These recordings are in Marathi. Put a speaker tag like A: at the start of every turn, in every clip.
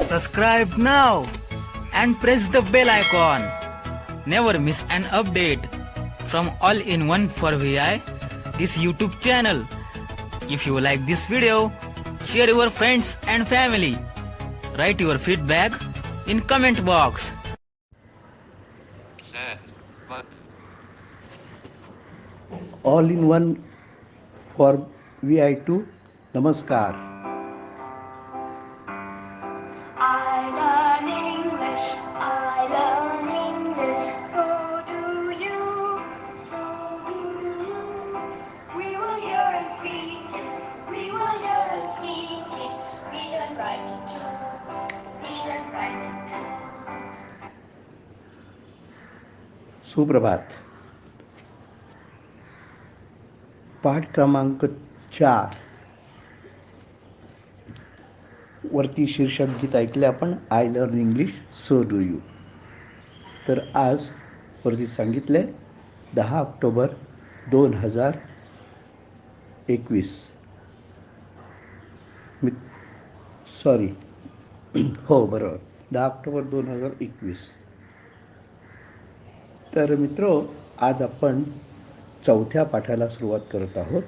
A: Subscribe now and press the bell icon. Never miss an update from All-in-One for VI, this YouTube channel. If you like this video, share your friends and family. Write your feedback in comment box.
B: All in one for VI2 नमस्कार.
C: I learn English, I learn English, so do you, so do you. We will hear and speak it, we will hear and speak it, read and write it too, read and write it too.
B: सुप्रभात. पाठ क्रमांक 4 वरती शीर्षक गीत ऐकले आपण, I learn English so do you. तर आज वरती सांगितले 10 ऑक्टोबर 2021. सॉरी हो बरोबर 10 ऑक्टोबर 2021. तर मित्रो, आज आपण चौथ्या पाठाला सुरुवात करत आहोत.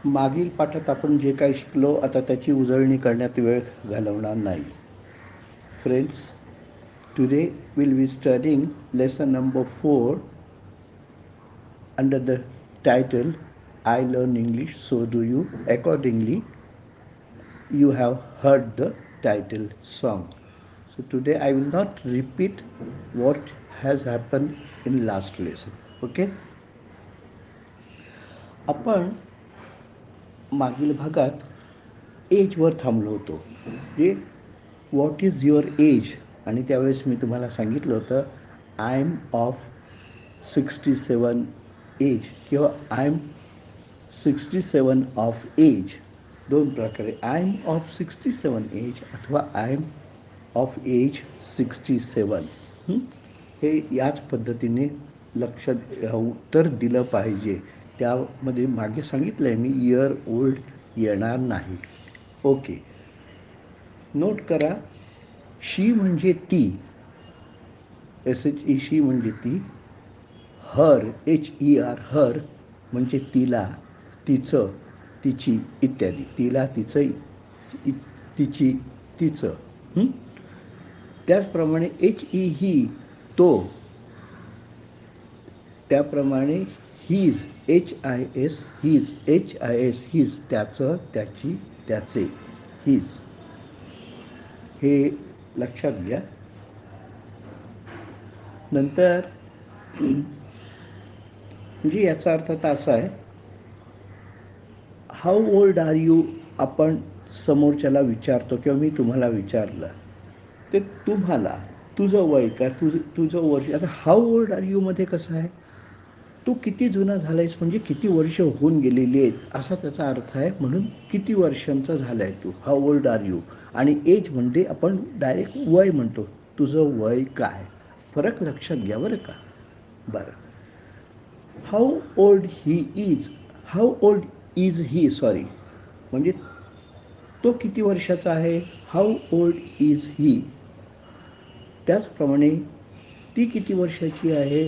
B: मागील पाठात आपण जे काही शिकलो आता त्याची उजळणी करण्यात वेळ घालवणार नाही. Friends, today will be studying lesson number 4 under the title I learn English so do you. Accordingly you have heard the title song. So today I will not repeat what has happened in last lesson. Okay? आपण मागील भागात एजवर थांबलो होतो. जे व्हॉट इज युअर एज, आणि त्यावेळेस मी तुम्हाला सांगितलं होतं आय एम ऑफ 67 एज किंवा आय एम 67 ऑफ एज. दोन प्रकारे, आय एम ऑफ 67 एज अथवा आय एम ऑफ एज 67. हे याच पद्धतीने लक्षात उत्तर दिलं पाहिजे. त्यामध्ये मागे सांगितलं आहे मी इयर ओल्ड येणार नाही. ओके, नोट करा. शी म्हणजे ती, SHE शी म्हणजे ती. हर HER हर म्हणजे तिला, तिचं, तिची इत्यादी. तिला, तिचं, तिची, तिचं. त्याचप्रमाणे HE ही, तो. त्याप्रमाणे his HIS his HIS his, त्याचं, त्याची, त्याचे, हीज. हे लक्षात घ्या. नंतर म्हणजे याचा अर्थ आता असा आहे, हाऊ ओल्ड आर यू आपण समोरच्याला विचारतो किंवा मी तुम्हाला विचारलं ते तुम्हाला तुझं वय काय, तुझं वर्ष. आता हाऊ ओल्ड आर यूमध्ये कसं आहे, तू किती जुना झाला आहेस म्हणजे किती वर्ष होऊन गेलेली आहेत असा त्याचा अर्थ आहे. म्हणून किती वर्षांचा झाला आहे तू, हाऊ ओल्ड आर यू. आणि एज म्हणजे आपण डायरेक्ट वय म्हणतो, तुझं वय काय. फरक लक्षात घ्या बरं का. बरं, how old he is, how old is he, sorry, म्हणजे तो किती वर्षाचा आहे, हाऊ ओल्ड इज ही. त्याचप्रमाणे ती किती वर्षाची आहे,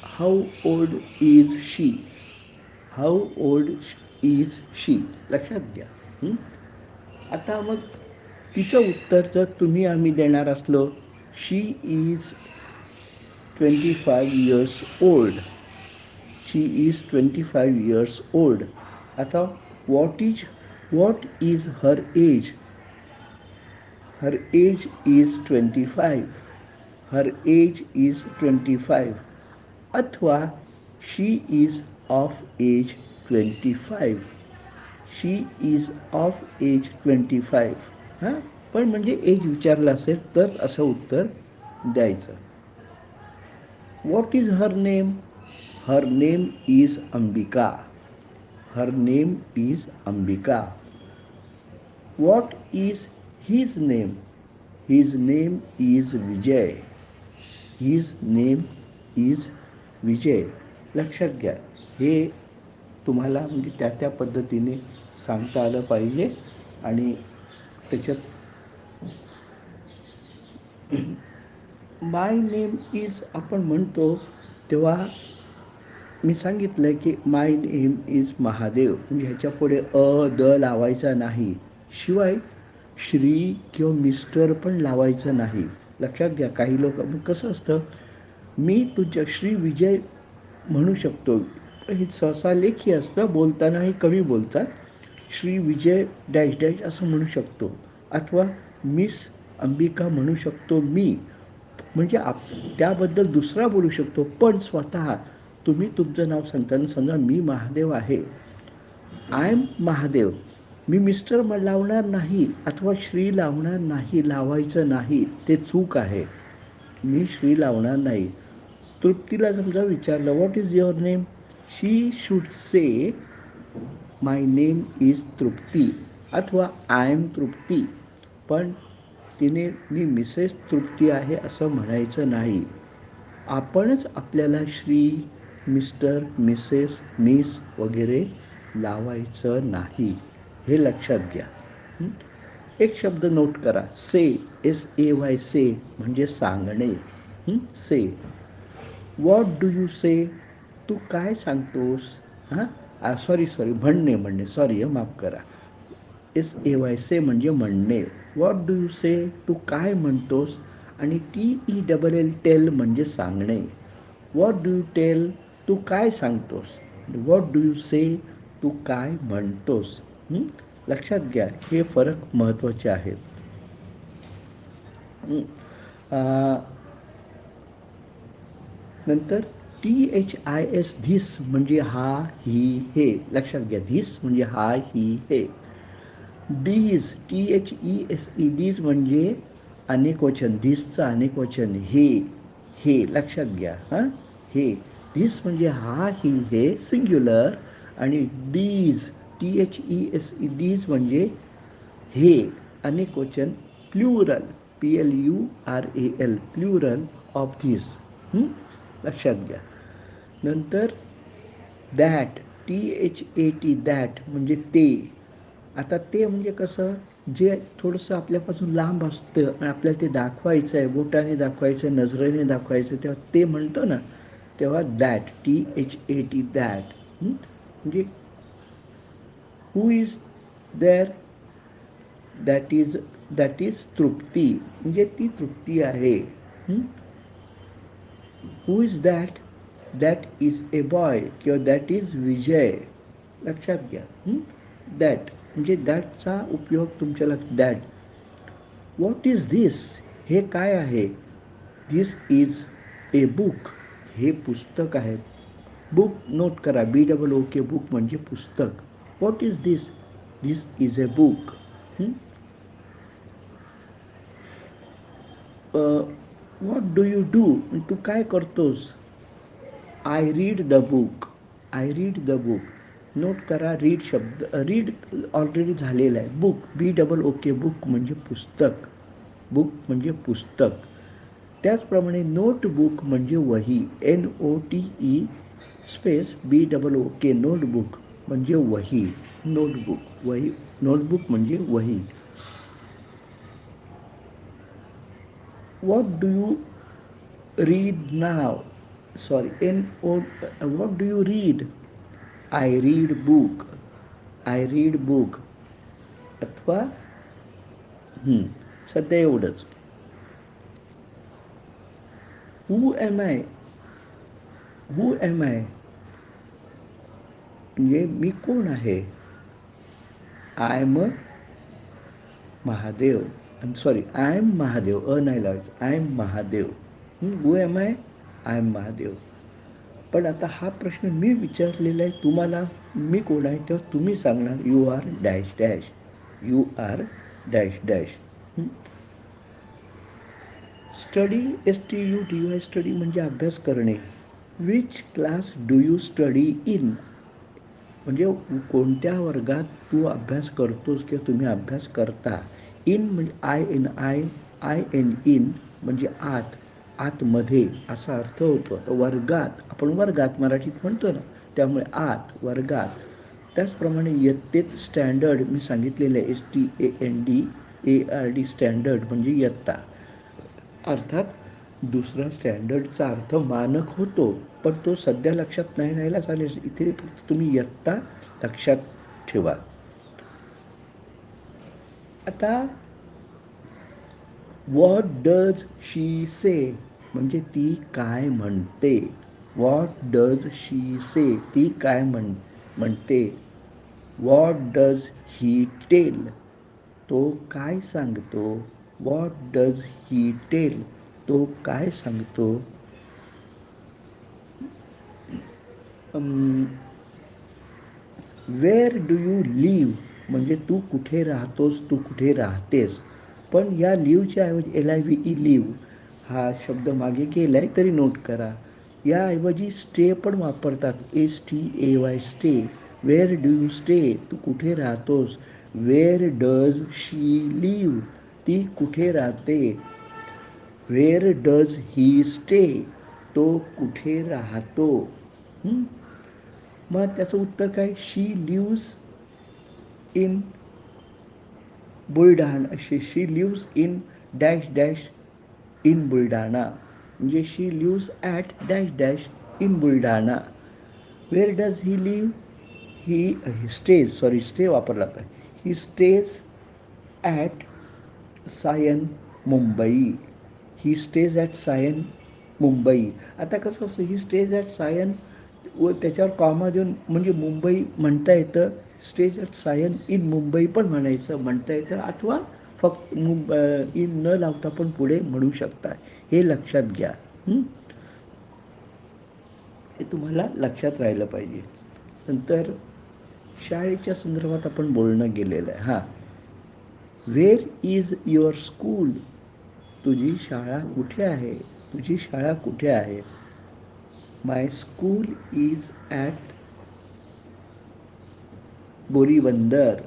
B: how old is she, how old is she. लक्षात घ्या. आता मग तिचं उत्तर जर तुम्ही आम्ही देणार असलो, she is 25 years old, she is 25 years old. आता what is her age, her age is 25, her age is 25. अथवा she is of age 25, she is of age 25. हां, पण म्हणजे एज विचारलं असेल तर असं उत्तर द्यायचं. What is her name, her name is Ambika, her name is Ambika. What is his name, his name is Vijay, his name is Vijay. लक्षात घ्या. हे तुम्हाला म्हणजे त्या पद्धतीने सांगता आलं पाहिजे. आणि त्याच्यात माय नेम इज आपण म्हणतो तेव्हा मी सांगितलं की माय नेम इज महादेव, म्हणजे ह्याच्या पुढे द लावायचा नाही, शिवाय श्री किंवा मिस्टर पण लावायचं नाही. लक्षात घ्या, काही लोक मग कसं असतं, मी तुझ्या श्री विजय म्हणू शकतो, हे सहसा लेखी असतं, बोलतानाही कमी बोलतात. श्री विजय डॅश डॅश असं म्हणू शकतो, अथवा मिस अंबिका म्हणू शकतो मी, म्हणजे त्याबद्दल दुसरा बोलू शकतो. पण स्वतः तुम्ही तुमचं नाव सांगताना समजा मी महादेव आहे, आय एम महादेव, मी मिस्टर लावणार नाही अथवा श्री लावणार नाही, लावायचं नाही, ते चूक आहे. मी श्री लावणार नाही. तृप्तीला समजा विचारलं what is your name, she should say my name is Trupti अथवा आय एम तृप्ती. पण तिने मी मिसेस तृप्ती आहे असं म्हणायचं नाही. आपणच आपल्याला श्री, मिस्टर, मिसेस, मिस वगैरे लावायचं नाही, हे लक्षात घ्या. एक शब्द नोट करा, से, SAY, से म्हणजे सांगणे. से. व्हॉट डू यू से, तू काय सांगतोस. सॉरी म्हणणे सॉरी, माफ करा. SAY, से म्हणजे म्हणणे. व्हॉट डू यू से, तू काय म्हणतोस. आणि TELL, टेल म्हणजे सांगणे. व्हॉट डू यू टेल, तू काय सांगतोस. व्हॉट डू यू से, तू काय म्हणतोस. लक्षात घ्या, हे फरक महत्त्वाचे आहेत. नंतर THIS, धिस म्हणजे हा, ही, हे. लक्षात घ्या, धिस म्हणजे हा, ही, हे. डीज, THESE, डीज म्हणजे अनेक वचन, धिसचं अनेक वचन, हे, हे. लक्षात घ्या, हे. धिस म्हणजे हा, ही, हे, सिंग्युलर. आणि डीज, THESE, डीज म्हणजे हे, अनेक वचन, plural, PLURAL, plural of this. लक्षात घ्या. नंतर दॅट, THAT, दॅट म्हणजे ते. आता ते म्हणजे कसं, जे थोडंसं आपल्यापासून लांब असतं आणि आपल्याला ते दाखवायचं आहे, बोटाने दाखवायचं आहे, नजरेने दाखवायचं आहे, तेव्हा ते म्हणतो ना, तेव्हा दॅट, THAT, दॅट. म्हणजे who is there, that is Trupti, म्हणजे ती तृप्ती आहे. Who is that, that is a boy किंवा दॅट इज विजय. लक्षात घ्या, दॅट म्हणजे दॅटचा उपयोग तुमच्या लक्षात. दॅट. व्हॉट इज धिस, हे काय आहे. धिस इज ए बुक, हे पुस्तक आहे. बुक नोट करा, BOOK, बुक म्हणजे पुस्तक. What is this, this is a book. What do you do, तू काय करतोस. I read the book, I read the book. Note करा, रीड शब्द, रीड ऑलरेडी झालेला आहे. बुक, BOOK, बुक म्हणजे पुस्तक, बुक म्हणजे पुस्तक. त्याचप्रमाणे नोटबुक म्हणजे वही, NOTE स्पेस BOOK, नोटबुक म्हणजे वही. नोटबुक, वही, नोटबुक म्हणजे वही. व्हॉट डू यू रीड नाव, sorry, what do you read. I read book, I read book. अथवा सध्या एवढंच. Who am I, who am I म्हणजे मी कोण आहे. I am Mahadev, sorry, I am Mahadev, नाही लावायचं, I am Mahadev. Who am I, I am Mahadev. पण आता हा प्रश्न मी विचारलेला आहे तुम्हाला, मी कोण आहे, तेव्हा तुम्ही सांगणार you are dash dash, you are dash dash. Study, STUDY, study म्हणजे अभ्यास करणे. Which class do you study in, म्हणजे कोणत्या वर्गात तू अभ्यास करतोस किंवा तुम्ही अभ्यास करता. इन म्हणजे IN, इन म्हणजे आत, आतमध्ये असा अर्थ होतो. तर वर्गात, आपण वर्गात मराठीत म्हणतो ना, त्यामुळे आत, वर्गात. त्याचप्रमाणे इयत्तेत, स्टँडर्ड मी सांगितलेलं आहे, STAND, ARD स्टँडर्ड म्हणजे इयत्ता. अर्थात दुसरा स्टँडर्डचा अर्थ मानक होतो, पण तो सध्या लक्षात नाही राहिला चालेल. इथे फक्त तुम्ही इयत्ता लक्षात ठेवा. आता व्हॉट डज शी से म्हणजे ती काय म्हणते. व्हॉट डज शी से ती काय म्हणते. व्हॉट डज ही टेल तो काय सांगतो. व्हॉट डज ही टेल तो काय सांगतो. वेअर डू यू लिव्ह म्हणजे तू कुठे राहतोस, तू कुठे राहतेस. पण या लिव्हच्या ऐवजी LIVE लिव्ह हा शब्द मागे गेला आहे तरी नोट करा. याऐवजी स्टे पण वापरतात. STAY stay. Where do you stay तू कुठे राहतोस. वेअर डज शी लिव्ह ती कुठे राहते. वेअर डज ही स्टे तो कुठे राहतो. मग त्याचं उत्तर काय. She lives in Buldhana. She lives in dash dash in Buldhana म्हणजे she lives at dash dash in Buldhana. Where does he live he stay वापरला तर he stays at Sion Mumbai. He stays at Sion Mumbai. आता कसं असतं ही स्टेज ॲट सायन व त्याच्यावर कॉमा देऊन म्हणजे मुंबई म्हणता येतं. Stays at Sion in Mumbai पण म्हणता येतं अथवा फक्त इन न लावता पण पुढे म्हणू शकता. हे लक्षात घ्या. हे तुम्हाला लक्षात राहिलं पाहिजे. नंतर शाळेच्या संदर्भात आपण बोलणं गेलेलं आहे. वेअर इज युअर स्कूल तुझी शाळा कुठे आहे. तुझी शाळा कुठे आहे. माय स्कूल इज ॲट बोरीबंदर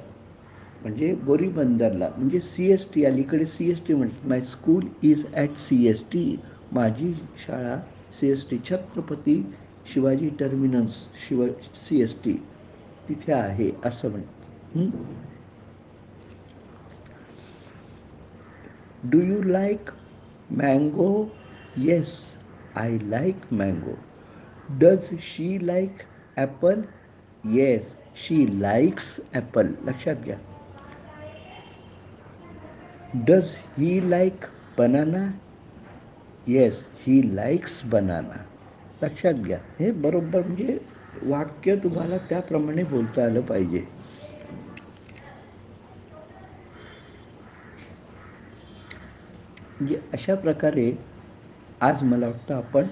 B: म्हणजे बोरीबंदरला म्हणजे CST अलीकडे CST म्हणतात. माय स्कूल इज ॲट CST माझी शाळा CST Chhatrapati Shivaji terminus CST तिथे आहे असं म्हणतात. Do you like mango. Yes I like mango. Does she like Apple. Yes she likes Apple. लक्षात घ्या. Does he like banana. Yes he likes banana. लक्षात घ्या. हे बरोबर म्हणजे वाक्य तुम्हाला त्याप्रमाणे बोलता आलं पाहिजे. म्हणजे अशा प्रकारे आज मला वाटतं आपण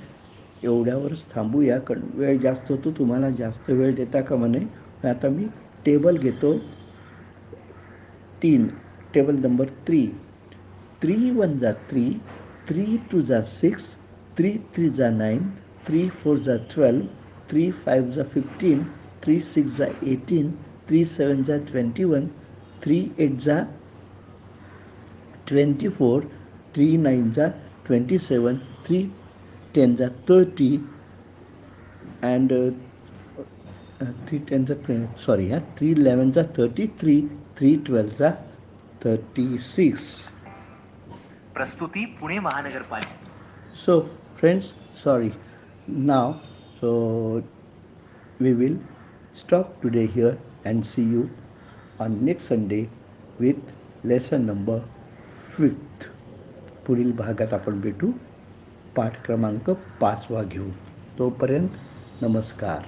B: एवढ्यावरच थांबूया. कारण वेळ जास्त होतो. तुम्हाला जास्त वेळ देता कामा नये. आता मी टेबल घेतो 3. Table number 3. 3 1 जा 3. 3 2 जा 6. 3 3 जा 9. 3 4 जा 12. 3 5 जा 15. 3 6 जा 18. 3 7 जा 21. 3 8 जा 24. 3 9 जा 27. 3 10 जा 30 and 3 10 जा 3 11 जा 33. 3 12 जा 36.
D: प्रस्तुती पुणे महानगरपालिका.
B: So friends, sorry. Now, so we will stop today here and see you on next Sunday with lesson number 5th. पुढील भागात आपण भेटू. पाठ क्रमांक 5 घेऊ. तोपर्यंत नमस्कार.